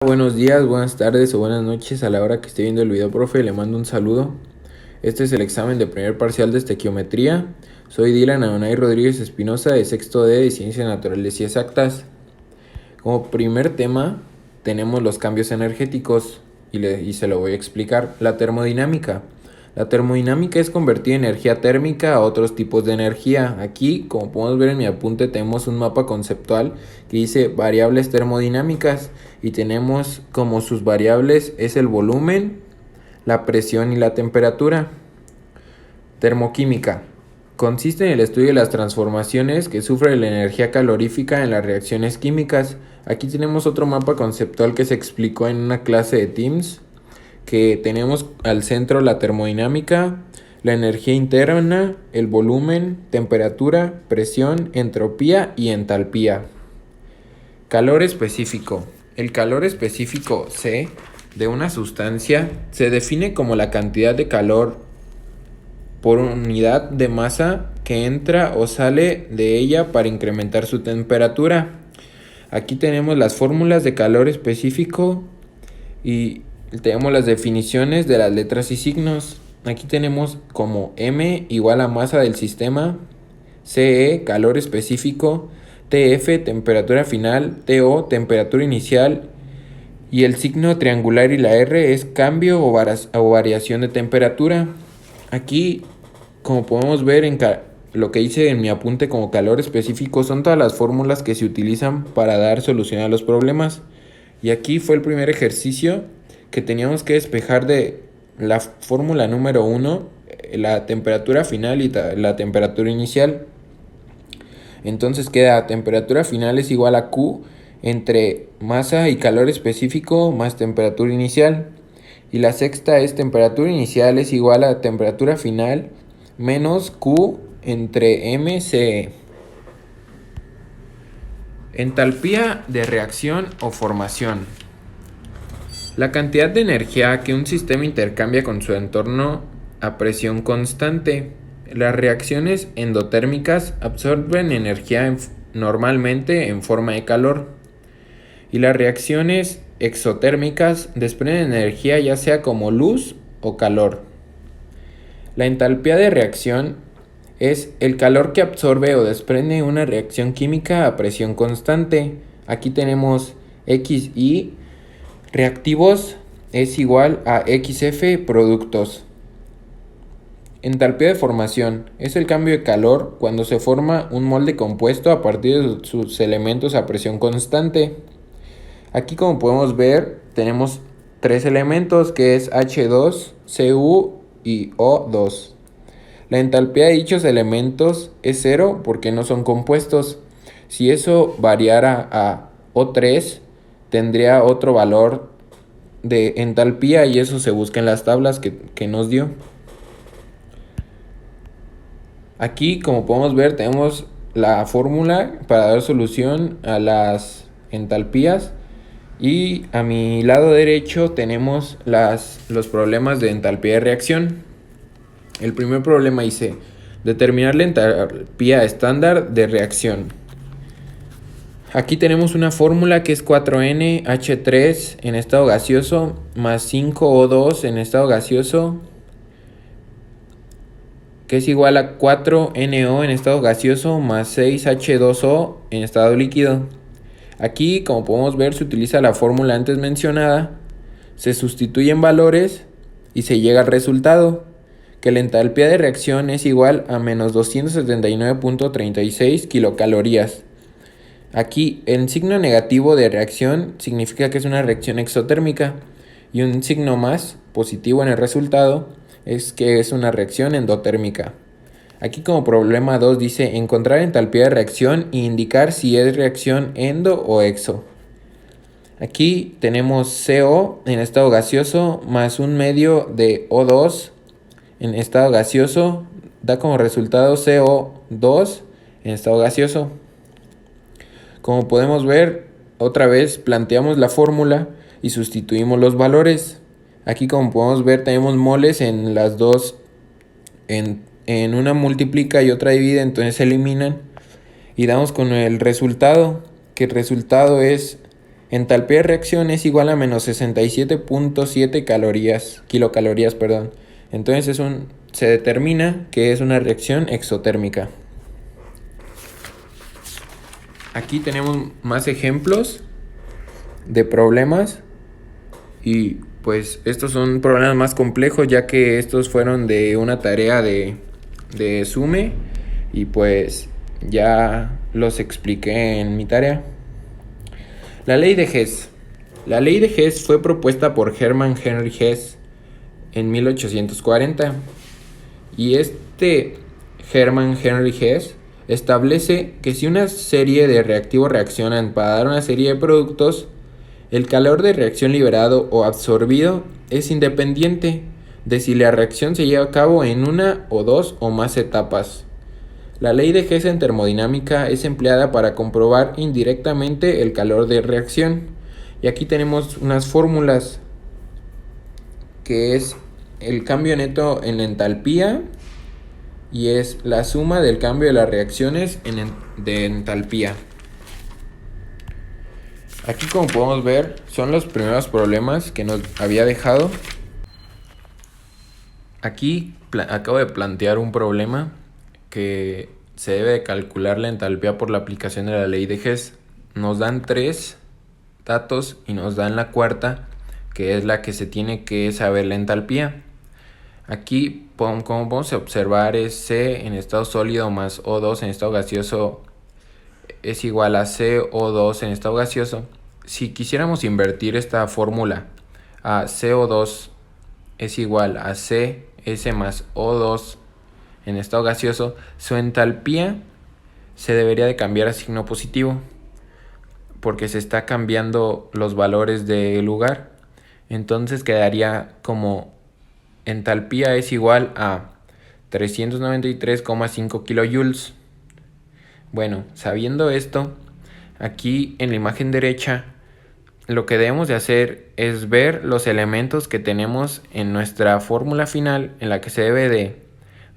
Buenos días, buenas tardes o buenas noches a la hora que esté viendo el video, profe. Le mando un saludo. Este es el examen de primer parcial de estequiometría. Soy Dylan Adonai Rodríguez Espinosa, de sexto D de Ciencias Naturales y Exactas. Como primer tema tenemos los cambios energéticos y se lo voy a explicar. La termodinámica. La termodinámica es convertir energía térmica a otros tipos de energía. Aquí, como podemos ver en mi apunte, tenemos un mapa conceptual que dice variables termodinámicas y tenemos como sus variables es el volumen, la presión y la temperatura. Termoquímica. Consiste en el estudio de las transformaciones que sufre la energía calorífica en las reacciones químicas. Aquí tenemos otro mapa conceptual que se explicó en una clase de Teams, que tenemos al centro la termodinámica, la energía interna, el volumen, temperatura, presión, entropía y entalpía. Calor específico. El calor específico C de una sustancia se define como la cantidad de calor por unidad de masa que entra o sale de ella para incrementar su temperatura. Aquí tenemos las fórmulas de calor específico y tenemos las definiciones de las letras y signos. Aquí tenemos como M igual a masa del sistema, CE calor específico, TF temperatura final, TO temperatura inicial y el signo triangular y la R es cambio o variación de temperatura. Aquí, como podemos ver en lo que hice en mi apunte como calor específico, son todas las fórmulas que se utilizan para dar solución a los problemas. Y aquí fue el primer ejercicio que teníamos que despejar de la fórmula número 1, la temperatura final y la temperatura inicial. Entonces queda temperatura final es igual a Q entre masa y calor específico más temperatura inicial. Y la sexta es temperatura inicial es igual a temperatura final menos Q entre MC. Entalpía de reacción o formación. La cantidad de energía que un sistema intercambia con su entorno a presión constante. Las reacciones endotérmicas absorben energía normalmente en forma de calor. Y las reacciones exotérmicas desprenden energía ya sea como luz o calor. La entalpía de reacción es el calor que absorbe o desprende una reacción química a presión constante. Aquí tenemos XI reactivos es igual a XF productos. Entalpía de formación es el cambio de calor cuando se forma un molde compuesto a partir de sus elementos a presión constante. Aquí, como podemos ver, tenemos tres elementos que es H2, Cu y O2. La entalpía de dichos elementos es cero porque no son compuestos. Si eso variara a O3, tendría otro valor de entalpía y eso se busca en las tablas que nos dio. Aquí, como podemos ver, tenemos la fórmula para dar solución a las entalpías. Y a mi lado derecho tenemos los problemas de entalpía de reacción. El primer problema dice determinar la entalpía estándar de reacción. Aquí tenemos una fórmula que es 4NH3 en estado gaseoso más 5O2 en estado gaseoso, que es igual a 4NO en estado gaseoso más 6H2O en estado líquido. Aquí, como podemos ver, se utiliza la fórmula antes mencionada, se sustituyen valores y se llega al resultado, que la entalpía de reacción es igual a menos 279.36 kilocalorías. Aquí, el signo negativo de reacción significa que es una reacción exotérmica y un signo más positivo en el resultado es que es una reacción endotérmica. Aquí, como problema 2 dice encontrar entalpía de reacción e indicar si es reacción endo o exo. Aquí tenemos CO en estado gaseoso más un medio de O2 en estado gaseoso, da como resultado CO2 en estado gaseoso. Como podemos ver, otra vez planteamos la fórmula y sustituimos los valores. Aquí, como podemos ver, tenemos moles en las dos, en una multiplica y otra divide, entonces se eliminan y damos con el resultado, que el resultado es Entalpía de reacción es igual a menos 67.7 kilocalorías, perdón. Entonces se determina que es una reacción exotérmica. Aquí tenemos más ejemplos de problemas y pues estos son problemas más complejos, ya que estos fueron de una tarea de SUME y pues ya los expliqué en mi tarea. La ley de Hess. La ley de Hess fue propuesta por Hermann Henry Hess en 1840 y Hermann Henry Hess establece que si una serie de reactivos reaccionan para dar una serie de productos, el calor de reacción liberado o absorbido es independiente de si la reacción se lleva a cabo en una o dos o más etapas. La ley de Hess en termodinámica es empleada para comprobar indirectamente el calor de reacción. Y aquí tenemos unas fórmulas que es el cambio neto en la entalpía y es la suma del cambio de las reacciones de entalpía. Aquí, como podemos ver, son los primeros problemas que nos había dejado. Aquí acabo de plantear un problema que se debe de calcular la entalpía por la aplicación de la ley de Hess. Nos dan 3 datos y nos dan la cuarta, que es la que se tiene que saber la entalpía. Aquí, como podemos observar, es C en estado sólido más O2 en estado gaseoso es igual a CO2 en estado gaseoso. Si quisiéramos invertir esta fórmula a CO2 es igual a CS más O2 en estado gaseoso, su entalpía se debería de cambiar a signo positivo porque se está cambiando los valores de lugar. Entonces quedaría como entalpía es igual a 393,5 kilojoules. Bueno, sabiendo esto, aquí en la imagen derecha lo que debemos de hacer es ver los elementos que tenemos en nuestra fórmula final, en la que se debe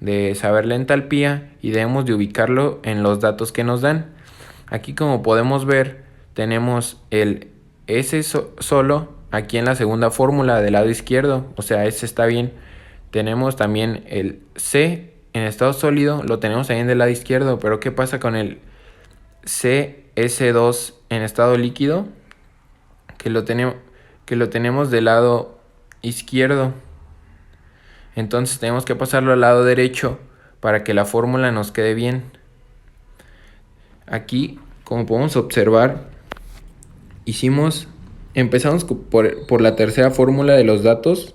de saber la entalpía y debemos de ubicarlo en los datos que nos dan. Aquí, como podemos ver, tenemos el S solo aquí en la segunda fórmula del lado izquierdo, o sea, S está bien. Tenemos también el C en estado sólido, lo tenemos ahí en el lado izquierdo, pero ¿qué pasa con el CS2 en estado líquido? Que lo tenemos del lado izquierdo. Entonces tenemos que pasarlo al lado derecho para que la fórmula nos quede bien. Aquí, como podemos observar, empezamos por la tercera fórmula de los datos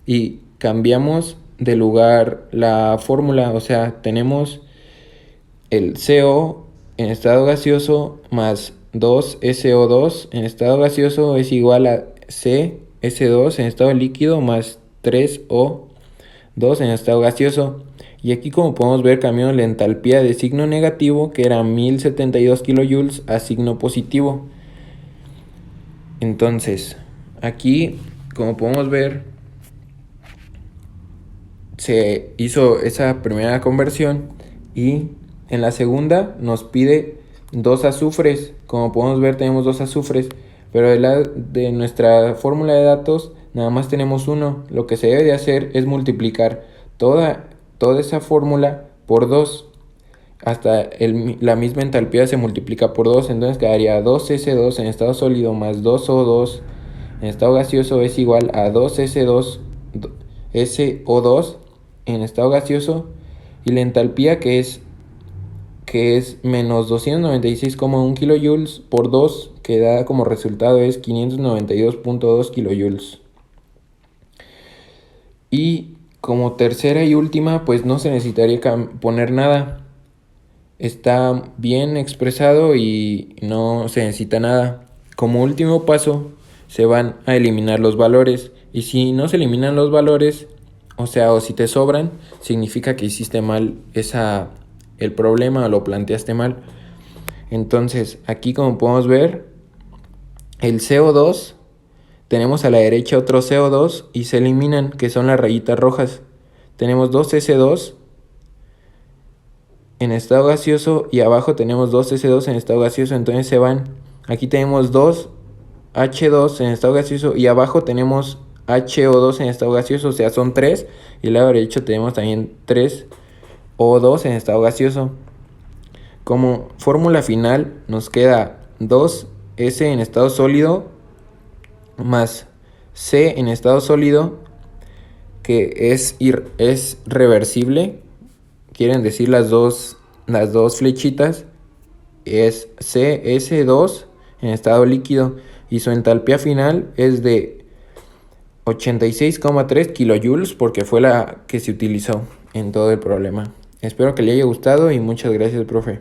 y cambiamos de lugar la fórmula, o sea, tenemos el CO en estado gaseoso más 2SO2 en estado gaseoso es igual a CS2 en estado líquido más 3O2 en estado gaseoso. Y aquí, como podemos ver, cambiamos la entalpía de signo negativo, que era 1072 kilojoules, a signo positivo. Entonces, aquí, como podemos ver, se hizo esa primera conversión y en la segunda nos pide 2 azufres. Como podemos ver, tenemos 2 azufres, pero de nuestra fórmula de datos nada más tenemos uno. Lo que se debe de hacer es multiplicar toda esa fórmula por 2. Hasta la misma entalpía se multiplica por 2, entonces quedaría 2S2 en estado sólido más 2O2 en estado gaseoso es igual a 2S2 SO2 en estado gaseoso, y la entalpía que es menos 296,1 kilojoules por 2, que da como resultado es 592.2 kilojoules. Y como tercera y última, pues no se necesitaría poner nada. Está bien expresado y no se necesita nada. Como último paso, se van a eliminar los valores. Y si no se eliminan los valores, o si te sobran, significa que hiciste mal el problema o lo planteaste mal. Entonces, aquí, como podemos ver, el CO2, tenemos a la derecha otro CO2 y se eliminan, que son las rayitas rojas. Tenemos 2S2 en estado gaseoso y abajo tenemos 2S2 en estado gaseoso, entonces se van. Aquí tenemos 2 H2 en estado gaseoso y abajo tenemos HO2 en estado gaseoso, o sea, son 3. Y al lado derecho tenemos también 3 O2 en estado gaseoso. Como fórmula final nos queda 2S en estado sólido más C en estado sólido, que es reversible. Quieren decir las dos flechitas. Es CS2 en estado líquido y su entalpía final es de 86,3 kilojoules porque fue la que se utilizó en todo el problema. Espero que le haya gustado y muchas gracias, profe.